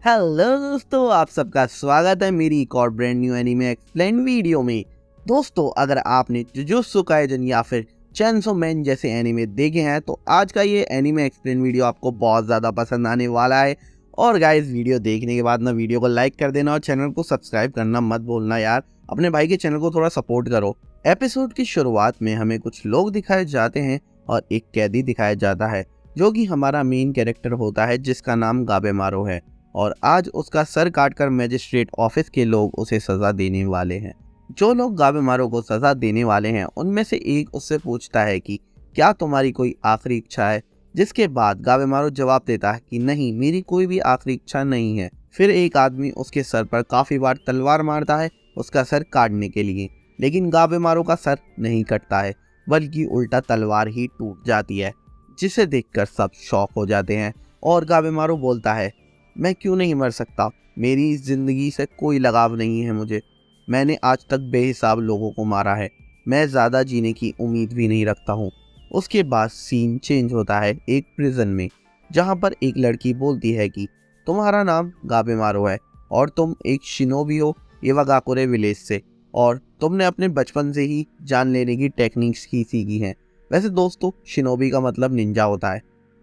Hello दोस्तों, आप सबका स्वागत है मेरी एक और brand new anime explain video में। दोस्तों, अगर आपने जुजुत्सु काइसेन या फिर चेनसो मैन जैसे एनीमे देखे हैं तो आज का ये एनीमे एक्सप्लेन वीडियो आपको बहुत ज़्यादा पसंद आने वाला है। और गाइस, वीडियो देखने के बाद ना वीडियो को लाइक कर देना और चैनल को सब्सक्राइब करना मत भूलना यार। अपने भाई के चैनल को थोड़ा सपोर्ट करो। एपिसोड की शुरुआत में हमें कुछ लोग दिखाए जाते हैं और एक कैदी दिखाया जाता है जो कि हमारा मेन कैरेक्टर होता है जिसका नाम गाबेमारो है। और आज उसका सर काटकर मजिस्ट्रेट ऑफिस के लोग उसे सजा देने वाले हैं। जो लोग गाबेमारो को सजा देने वाले हैं उनमें से एक उससे पूछता है कि क्या तुम्हारी कोई आखिरी इच्छा है, जिसके बाद गाबेमारो जवाब देता है कि नहीं, मेरी कोई भी आखिरी इच्छा नहीं है। फिर एक आदमी उसके सर पर काफी बार तलवार मारता है उसका सर काटने के लिए, लेकिन गाबेमारो का सर नहीं कटता है बल्कि उल्टा तलवार ही टूट जाती है, जिसे देखकर सब शॉक हो जाते हैं। और गाबेमारो बोलता है, मैं क्यों नहीं मर सकता, मेरी इस जिंदगी से कोई लगाव नहीं है मुझे। मैंने आज तक बेहिसाब लोगों को मारा है, मैं ज़्यादा जीने की उम्मीद भी नहीं रखता हूँ। उसके बाद सीन चेंज होता है एक प्रिजन में, जहाँ पर एक लड़की बोलती है कि तुम्हारा नाम गाबेमारो है और तुम एक शिनोबी हो इवागाकुरे विलेज से, और तुमने अपने बचपन से ही जान लेने की टेक्निक्स ही सीखी हैं। वैसे दोस्तों, शिनोबी का मतलब निंजा होता है।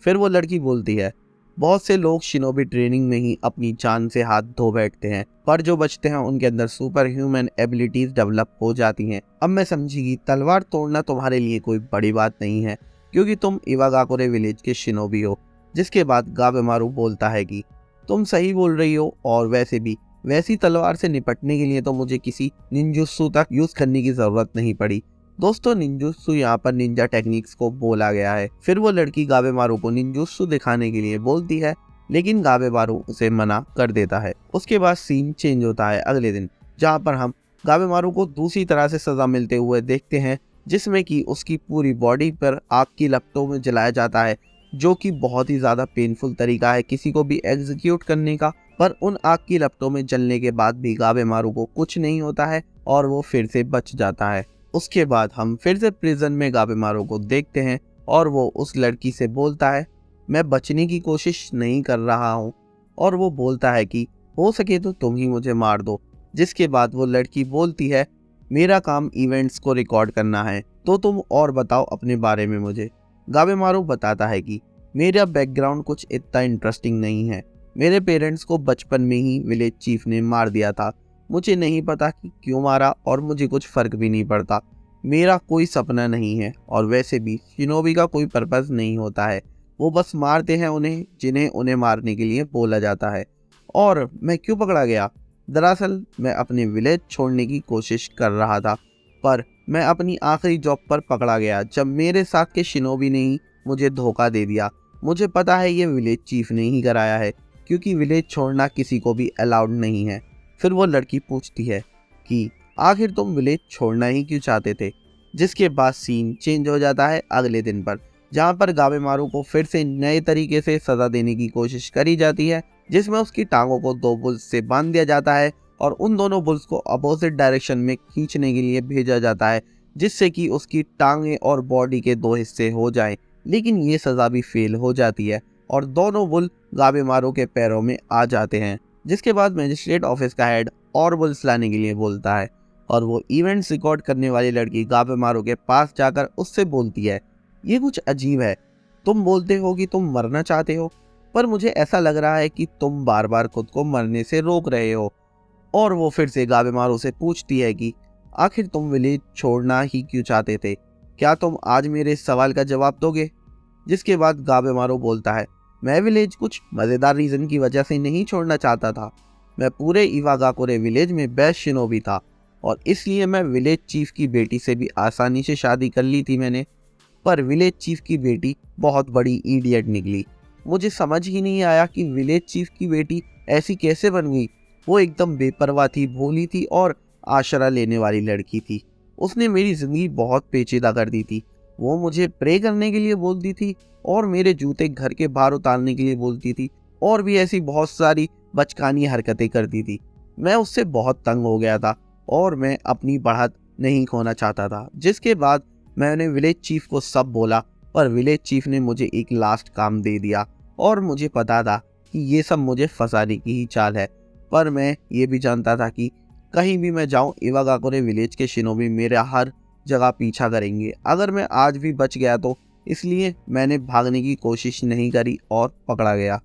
फिर वो लड़की बोलती है, बहुत से लोग शिनोबी ट्रेनिंग में ही अपनी जान से हाथ धो बैठते हैं, पर जो बचते हैं उनके अंदर सुपर ह्यूमन एबिलिटीज डेवलप हो जाती हैं। अब मैं समझी कि तलवार तोड़ना तुम्हारे लिए कोई बड़ी बात नहीं है क्योंकि तुम इवागाकुरे विलेज के शिनोबी हो। जिसके बाद गाबेमारू बोलता है कि तुम सही बोल रही हो, और वैसे भी वैसी तलवार से निपटने के लिए तो मुझे किसी निंजुत्सु तक यूज करने की जरूरत नहीं पड़ी। दोस्तों, निंजुत्सु यहाँ पर निंजा टेक्निक्स को बोला गया है। फिर वो लड़की गाबेमारू को निंजुत्सु दिखाने के लिए बोलती है, लेकिन गाबेमारू उसे मना कर देता है। उसके बाद सीन चेंज होता है अगले दिन, जहाँ पर हम गाबेमारू को दूसरी तरह से सजा मिलते हुए देखते हैं, जिसमें कि उसकी पूरी बॉडी पर आग की लपटों में जलाया जाता है, जो कि बहुत ही ज्यादा पेनफुल तरीका है किसी को भी एग्जीक्यूट करने का। पर उन आग की लपटों में जलने के बाद भी गाबेमारू को कुछ नहीं होता है और वो फिर से बच जाता है। उसके बाद हम फिर से प्रिजन में गाबेमारू को देखते हैं और वो उस लड़की से बोलता है, मैं बचने की कोशिश नहीं कर रहा हूँ। और वो बोलता है कि हो सके तो तुम ही मुझे मार दो। जिसके बाद वो लड़की बोलती है, मेरा काम इवेंट्स को रिकॉर्ड करना है, तो तुम और बताओ अपने बारे में मुझे। गाबेमारू बताता है कि मेरा बैकग्राउंड कुछ इतना इंटरेस्टिंग नहीं है। मेरे पेरेंट्स को बचपन में ही विलेज चीफ ने मार दिया था। मुझे नहीं पता कि क्यों मारा और मुझे कुछ फर्क भी नहीं पड़ता। मेरा कोई सपना नहीं है, और वैसे भी शिनोबी का कोई पर्पस नहीं होता है। वो बस मारते हैं उन्हें जिन्हें उन्हें मारने के लिए बोला जाता है। और मैं क्यों पकड़ा गया? दरअसल मैं अपने विलेज छोड़ने की कोशिश कर रहा था, पर मैं अपनी आखिरी जॉब पर पकड़ा गया जब मेरे साथ के शिनोबी ने ही मुझे धोखा दे दिया। मुझे पता है ये विलेज चीफ ने ही कराया है, क्योंकि विलेज छोड़ना किसी को भी अलाउड नहीं है। फिर वो लड़की पूछती है कि आखिर तुम विलेज छोड़ना ही क्यों चाहते थे? जिसके बाद सीन चेंज हो जाता है अगले दिन पर, जहाँ पर गाबेमारू को फिर से नए तरीके से सजा देने की कोशिश करी जाती है, जिसमें उसकी टांगों को दो बुल्स से बांध दिया जाता है और उन दोनों बुल्स को अपोजिट डायरेक्शन में खींचने के लिए भेजा जाता है, जिससे कि उसकी टांगे और बॉडी के दो हिस्से हो जाएं। लेकिन ये सजा भी फेल हो जाती है और दोनों बुल गाबेमारू के पैरों में आ जाते हैं। जिसके बाद मजिस्ट्रेट ऑफिस का हेड और बुल्स लाने के लिए बोलता है, और वो इवेंट्स रिकॉर्ड करने वाली लड़की गाबेमारू के पास जाकर उससे बोलती है, ये कुछ अजीब है, तुम बोलते हो कि तुम मरना चाहते हो, पर मुझे ऐसा लग रहा है कि तुम बार बार खुद को मरने से रोक रहे हो। और वो फिर से गाबेमारू से पूछती है कि आखिर तुम विलेज छोड़ना ही क्यों चाहते थे? क्या तुम आज मेरे इस सवाल का जवाब दोगे? जिसके बाद गाबेमारू बोलता है, मैं विलेज कुछ मज़ेदार रीज़न की वजह से नहीं छोड़ना चाहता था। मैं पूरे इवागाकुरे विलेज में बेस्ट शिनोबी था, और इसलिए मैं विलेज चीफ की बेटी से भी आसानी से शादी कर ली थी मैंने। पर विलेज चीफ की बेटी बहुत बड़ी इडियट निकली। मुझे समझ ही नहीं आया कि विलेज चीफ की बेटी ऐसी कैसे बन गई। वो एकदम बेपरवाह थी, भोली थी और आशरा लेने वाली लड़की थी। उसने मेरी ज़िंदगी बहुत पेचीदा कर दी थी। वो मुझे प्रे करने के लिए बोलती थी और मेरे जूते घर के बाहर उतारने के लिए बोलती थी, और भी ऐसी बहुत सारी बचकानी हरकतें करती थी। मैं उससे बहुत तंग हो गया था और मैं अपनी बढ़त नहीं खोना चाहता था। जिसके बाद मैंने विलेज चीफ को सब बोला, पर विलेज चीफ ने मुझे एक लास्ट काम दे दिया, और मुझे पता था कि ये सब मुझे फंसाने की ही चाल है, पर मैं ये भी जानता था कि कहीं भी मैं जाऊं इवागाकुरे विलेज के शिनोबी मेरा हर जगह पीछा करेंगे। अगर मैं आज भी बच गया तो इसलिए मैंने भागने की कोशिश नहीं करी और पकड़ा गया।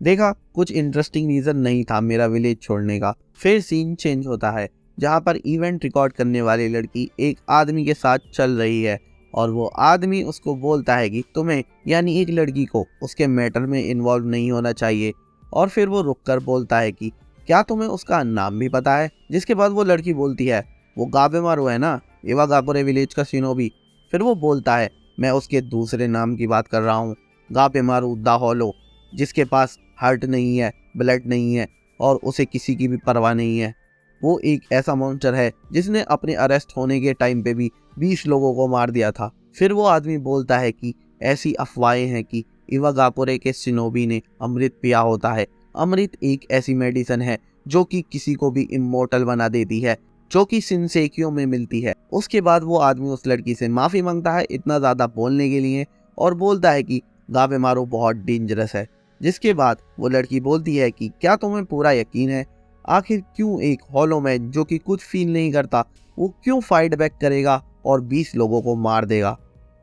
देखा, कुछ इंटरेस्टिंग रीजन नहीं था मेरा विलेज छोड़ने का। फिर सीन चेंज होता है, जहाँ पर इवेंट रिकॉर्ड करने वाली लड़की एक आदमी के साथ चल रही है और वो आदमी उसको बोलता है कि तुम्हें यानी एक लड़की को उसके मैटर में इन्वॉल्व नहीं होना चाहिए। और फिर वो रुककर बोलता है कि क्या तुम्हें उसका नाम भी पता है? जिसके बाद वो लड़की बोलती है वो गाबेमारू है ना, इवागाकुरे विलेज का शिनोबी। फिर वो बोलता है मैं उसके दूसरे नाम की बात कर रहा हूँ, गाबेमारू द हॉलो, जिसके पास हार्ट नहीं है, ब्लड नहीं है और उसे किसी की भी परवाह नहीं है। वो एक ऐसा मॉन्स्टर है जिसने अपने अरेस्ट होने के टाइम पे भी 20 लोगों को मार दिया था। फिर वो आदमी बोलता है कि ऐसी अफवाहें हैं कि इवागाकुरे के शिनोबी ने अमृत पिया होता है। अमृत एक ऐसी मेडिसिन है जो कि किसी को भी इमोर्टल बना देती है, जो कि शिनसेकियो में मिलती है। उसके बाद वो आदमी उस लड़की से माफी मांगता है इतना ज्यादा बोलने के लिए और बोलता है कि गाबेमारू बहुत डेंजरस है। जिसके बाद वो लड़की बोलती है कि क्या तुम्हें पूरा यकीन है? आखिर क्यों एक हॉलो मैन जो कि कुछ फील नहीं करता वो क्यों फाइट बैक करेगा और 20 लोगों को मार देगा?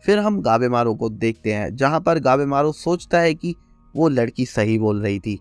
फिर हम गाबेमारू को देखते हैं, जहां पर गाबेमारू सोचता है कि वो लड़की सही बोल रही थी।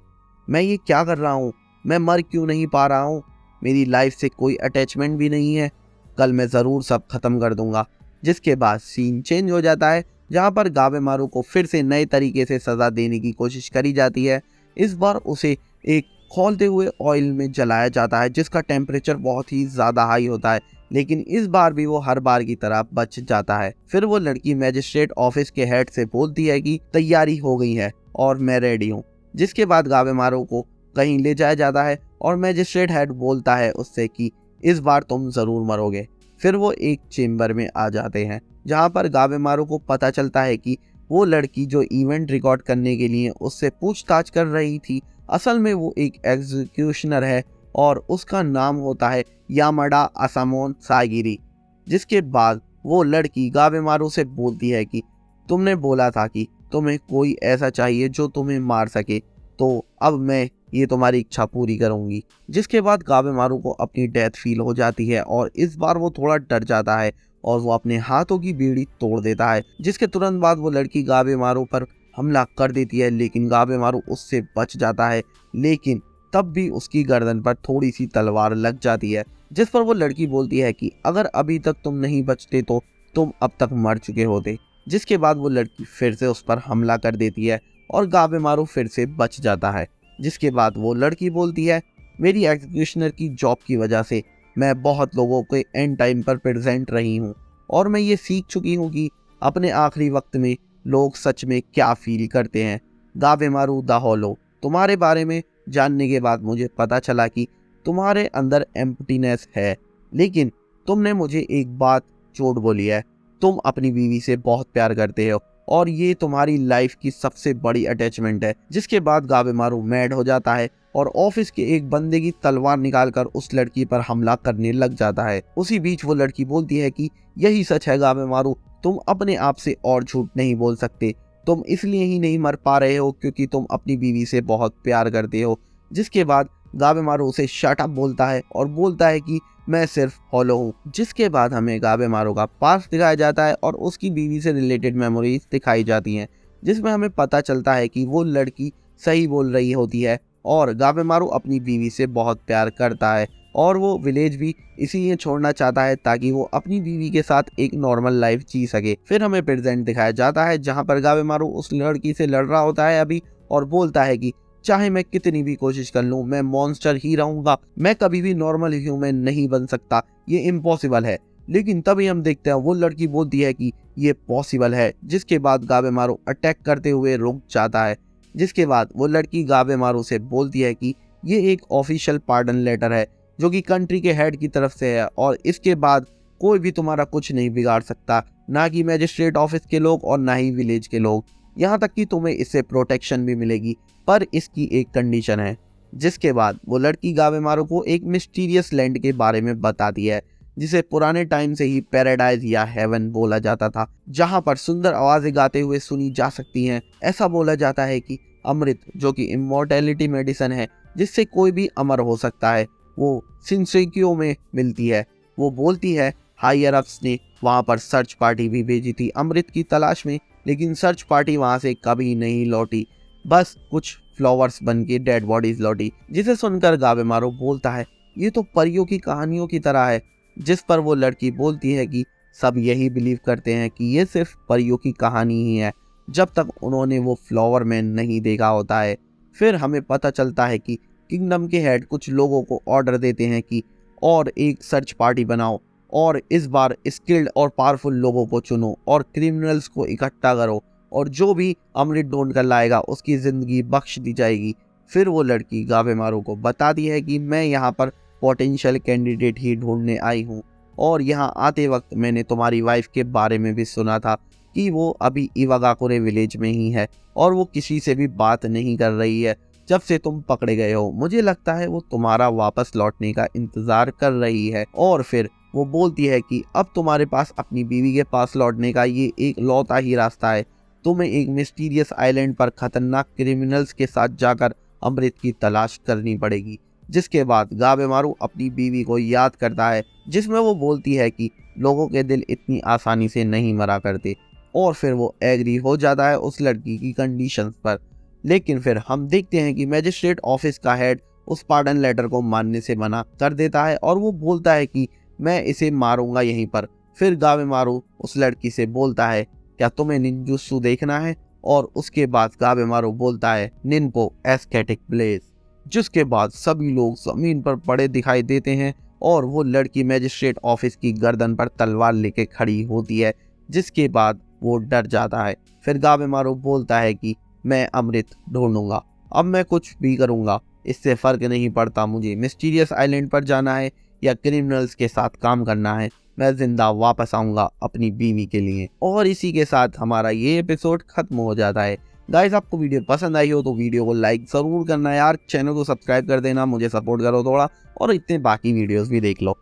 मैं ये क्या कर रहा हूँ? मैं मर क्यों नहीं पा रहा हूँ? मेरी लाइफ से कोई अटैचमेंट भी नहीं है। कल मैं ज़रूर सब खत्म कर दूंगा। जिसके बाद सीन चेंज हो जाता है, जहाँ पर गाबेमारू को फिर से नए तरीके से सज़ा देने की कोशिश करी जाती है। इस बार उसे एक खौलते हुए ऑयल में जलाया जाता है जिसका टेम्परेचर बहुत ही ज़्यादा हाई होता है, लेकिन इस बार भी वो हर बार की तरह बच जाता है। फिर वो लड़की मैजिस्ट्रेट ऑफिस के हेड से बोलती है कि तैयारी हो गई है और मैं रेडी हूँ। जिसके बाद गाबेमारू को कहीं ले जाया जाता है और मैजिस्ट्रेट हेड बोलता है उससे कि इस बार तुम ज़रूर मरोगे। फिर वो एक चेम्बर में आ जाते हैं, जहाँ पर गाबेमारू को पता चलता है कि वो लड़की जो इवेंट रिकॉर्ड करने के लिए उससे पूछताछ कर रही थी, असल में वो एक एग्जीक्यूशनर है और उसका नाम होता है यामाडा असामोन सागिरी। जिसके बाद वो लड़की गाबेमारू से बोलती है कि तुमने बोला था कि तुम्हें कोई ऐसा चाहिए जो तुम्हें मार सके, तो अब मैं ये तुम्हारी इच्छा पूरी करूंगी। जिसके बाद गाबेमारू को अपनी डेथ फील हो जाती है और इस बार वो थोड़ा डर जाता है और वो अपने हाथों की बेड़ी तोड़ देता है। जिसके तुरंत बाद वो लड़की गाबेमारू पर हमला कर देती है, लेकिन गाबेमारू उससे बच जाता है। लेकिन तब भी उसकी गर्दन पर थोड़ी सी तलवार लग जाती है, जिस पर वो लड़की बोलती है कि अगर अभी तक तुम नहीं बचते तो तुम अब तक मर चुके होते। जिसके बाद वो लड़की फिर से उस पर हमला कर देती है और गाबेमारू फिर से बच जाता है। जिसके बाद वो लड़की बोलती है मेरी एग्जीक्यूशनर की जॉब की वजह से मैं बहुत लोगों के एंड टाइम पर प्रेजेंट रही हूँ और मैं ये सीख चुकी हूँ कि अपने आखिरी वक्त में लोग सच में क्या फील करते हैं। गाबेमारू द हॉलो, तुम्हारे बारे में जानने के बाद मुझे पता चला कि तुम्हारे अंदर एम्प्टीनेस है, लेकिन तुमने मुझे एक बात झूठ बोली है। तुम अपनी बीवी से बहुत प्यार करते हो और ये तुम्हारी लाइफ की सबसे बड़ी अटैचमेंट है। जिसके बाद गाबेमारू मैड हो जाता है और ऑफिस के एक बंदे की तलवार निकालकर उस लड़की पर हमला करने लग जाता है। उसी बीच वो लड़की बोलती है कि यही सच है गाबेमारू, तुम अपने आप से और झूठ नहीं बोल सकते। तुम इसलिए ही नहीं मर पा रहे हो क्योंकि तुम अपनी बीवी से बहुत प्यार करते हो। जिसके बाद गाबेमारू उसे शट अप बोलता है और बोलता है कि मैं सिर्फ हॉलो हूँ। जिसके बाद हमें गाबेमारू का पास्ट दिखाया जाता है और उसकी बीवी से रिलेटेड मेमोरीज दिखाई जाती हैं, जिसमें हमें पता चलता है कि वो लड़की सही बोल रही होती है और गाबेमारू अपनी बीवी से बहुत प्यार करता है और वो विलेज भी इसीलिए छोड़ना चाहता है ताकि वो अपनी बीवी के साथ एक नॉर्मल लाइफ जी सके। फिर हमें प्रेजेंट दिखाया जाता है, जहाँ पर गाबेमारू उस लड़की से लड़ रहा होता है अभी और बोलता है कि चाहे मैं कितनी भी कोशिश कर लूं, मैं मॉन्स्टर ही रहूंगा, मैं कभी भी नॉर्मल ह्यूमन नहीं बन सकता, ये इम्पॉसिबल है। लेकिन तभी हम देखते हैं वो लड़की बोलती है कि ये पॉसिबल है। जिसके बाद गाबेमारू अटैक करते हुए रुक जाता है। जिसके बाद वो लड़की गाबेमारू से बोलती है कि ये एक ऑफिशियल पार्डन लेटर है जो कि कंट्री के हेड की तरफ से है और इसके बाद कोई भी तुम्हारा कुछ नहीं बिगाड़ सकता, ना कि मैजिस्ट्रेट ऑफिस के लोग और ना ही विलेज के लोग। यहाँ तक कि तुम्हें इससे प्रोटेक्शन भी मिलेगी, पर इसकी एक कंडीशन है। जिसके बाद वो लड़की गाबेमारू को एक मिस्टीरियस लैंड के बारे में बताती है, जिसे पुराने टाइम से ही पैराडाइज या हेवन बोला जाता था, जहाँ पर सुंदर आवाजें गाते हुए सुनी जा सकती हैं। ऐसा बोला जाता है कि अमृत जो कि इमॉर्टैलिटी मेडिसिन है जिससे कोई भी अमर हो सकता है, वो शिनसेक्यो में मिलती है। वो बोलती है हायर अप्स ने वहाँ पर सर्च पार्टी भी भेजी थी अमृत की तलाश में, लेकिन सर्च पार्टी वहाँ से कभी नहीं लौटी, बस कुछ फ्लावर्स बन के डेड बॉडीज लौटी। जिसे सुनकर गाबेमारू बोलता है ये तो परियों की कहानियों की तरह है, जिस पर वो लड़की बोलती है कि सब यही बिलीव करते हैं कि ये सिर्फ परियों की कहानी ही है जब तक उन्होंने वो फ्लावर मैन नहीं देखा होता है। फिर हमें पता चलता है कि किंगडम के हेड कुछ लोगों को ऑर्डर देते हैं कि और एक सर्च पार्टी बनाओ और इस बार स्किल्ड और पावरफुल लोगों को चुनो और क्रिमिनल्स को इकट्ठा करो और जो भी अमृत ढूंढ कर लाएगा उसकी ज़िंदगी बख्श दी जाएगी। फिर वो लड़की गाबेमारू को बताती है कि मैं यहाँ पर पोटेंशियल कैंडिडेट ही ढूंढने आई हूँ और यहाँ आते वक्त मैंने तुम्हारी वाइफ के बारे में भी सुना था कि वो अभी इवागाकुरे विलेज में ही है और वो किसी से भी बात नहीं कर रही है जब से तुम पकड़े गए हो। मुझे लगता है वो तुम्हारा वापस लौटने का इंतज़ार कर रही है। और फिर वो बोलती है कि अब तुम्हारे पास अपनी बीवी के पास लौटने का ये एक लौता ही रास्ता है, तुम्हें एक मिस्टीरियस आइलैंड पर खतरनाक क्रिमिनल्स के साथ जाकर अमृत की तलाश करनी पड़ेगी। जिसके बाद गाबेमारू अपनी बीवी को याद करता है जिसमें वो बोलती है कि लोगों के दिल इतनी आसानी से नहीं मरा करते, और फिर वो एग्री हो जाता है उस लड़की की कंडीशंस पर। लेकिन फिर हम देखते हैं कि मैजिस्ट्रेट ऑफिस का हेड उस पार्डन लेटर को मानने से मना कर देता है और वो बोलता है कि मैं इसे मारूंगा यहीं पर। फिर गाबेमारू उस लड़की से बोलता है क्या तुम्हें निंजुत्सु देखना है, और उसके बाद गाबेमारू बोलता है निन्पो एस्थेटिक ब्लेज। जिसके बाद सभी लोग जमीन पर पड़े दिखाई देते हैं और वो लड़की मैजिस्ट्रेट ऑफिस की गर्दन पर तलवार लेके खड़ी होती है, जिसके बाद वो डर जाता है। फिर गाबेमारू बोलता है कि मैं अमृत ढूंढूंगा, अब मैं कुछ भी करूंगा, इससे फर्क नहीं पड़ता मुझे मिस्टीरियस आइलैंड पर जाना है या क्रिमिनल्स के साथ काम करना है, मैं जिंदा वापस आऊंगा अपनी बीवी के लिए। और इसी के साथ हमारा ये एपिसोड खत्म हो जाता है। गाइस आपको वीडियो पसंद आई हो तो वीडियो को लाइक ज़रूर करना यार, चैनल को सब्सक्राइब कर देना, मुझे सपोर्ट करो थोड़ा, और इतने बाकी वीडियोस भी देख लो।